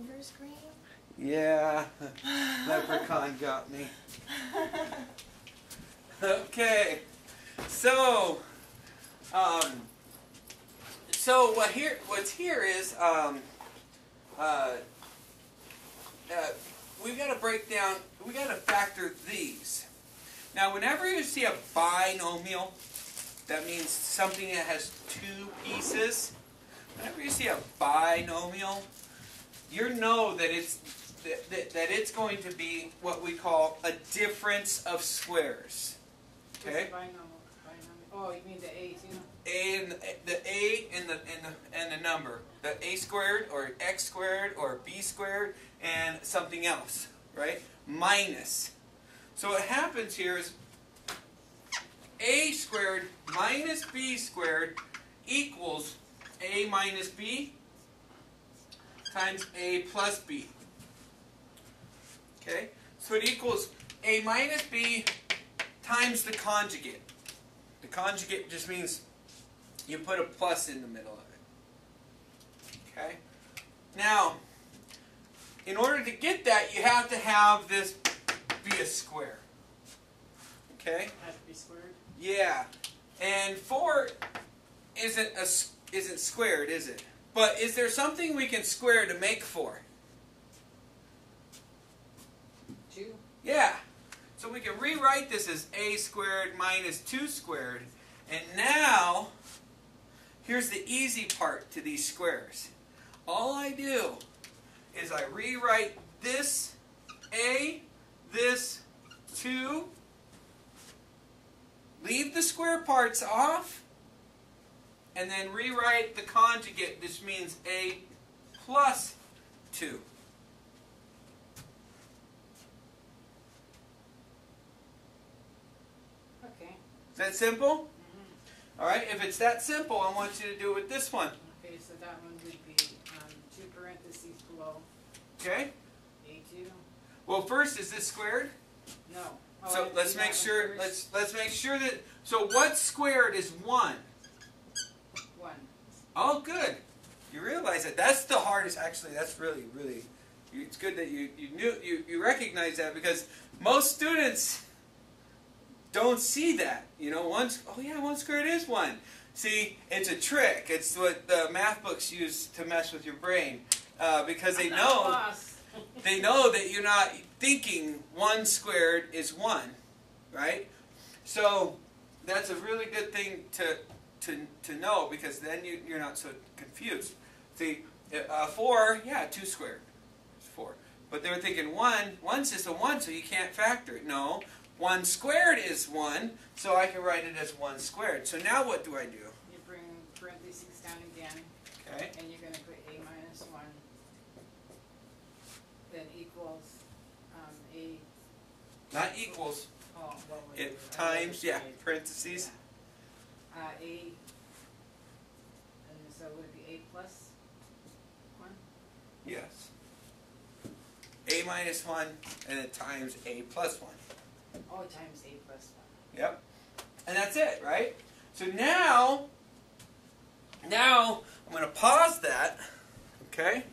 fingers green? Yeah, leprechaun got me. Okay, so what's here is we've got to break down. We got to factor these. Now, whenever you see a binomial, that means something that has two pieces. Whenever you see a binomial, you know that it's going to be what we call a difference of squares. Okay. Oh, you mean the A too? The A and the number, the A squared or X squared or B squared and something else, right? Minus. So what happens here is A squared minus B squared equals A minus B times A plus B. Okay? So it equals A minus B times the conjugate. The conjugate just means you put a plus in the middle of it. Okay? Now, in order to get that, you have to have this be a square. Okay? Has to be squared? Yeah. And 4 isn't squared, is it? But is there something we can square to make 4? 2? Yeah. So we can rewrite this as A squared minus 2 squared. And now, here's the easy part to these squares. All I do is I rewrite this A, this 2, leave the square parts off, and then rewrite the conjugate. This means A plus 2. Okay. Is that simple? All right, if it's that simple, I want you to do it with this one. Okay, so that one would be 2 parentheses below Okay? A2. Well, first, is this squared? No. Oh, So I let's do make that sure. one first. Let's make sure that. So what's squared is 1. 1. Oh, good. You realize that that's the hardest. Actually, that's really. It's good that you recognize that, because most students don't see that. You know, one squared is 1. See, it's a trick. It's what the math books use to mess with your brain, because they know that you're not thinking 1 squared is 1, right? So that's a really good thing to know, because then you're not so confused. See, 4, yeah, 2 squared is 4. But they were thinking 1's just a 1, so you can't factor it. No, 1 squared is 1, so I can write it as 1 squared. So now what do I do? You bring parentheses down again. Okay. And you're going to put A minus 1. Then equals A. Not equals. Oh, what was It times, yeah, parentheses. Yeah. A. And so would it be A plus 1? Yes. A minus 1, and then times A plus 1. Oh, times A plus 1. Yep. And that's it, right? So now I'm going to pause that, okay?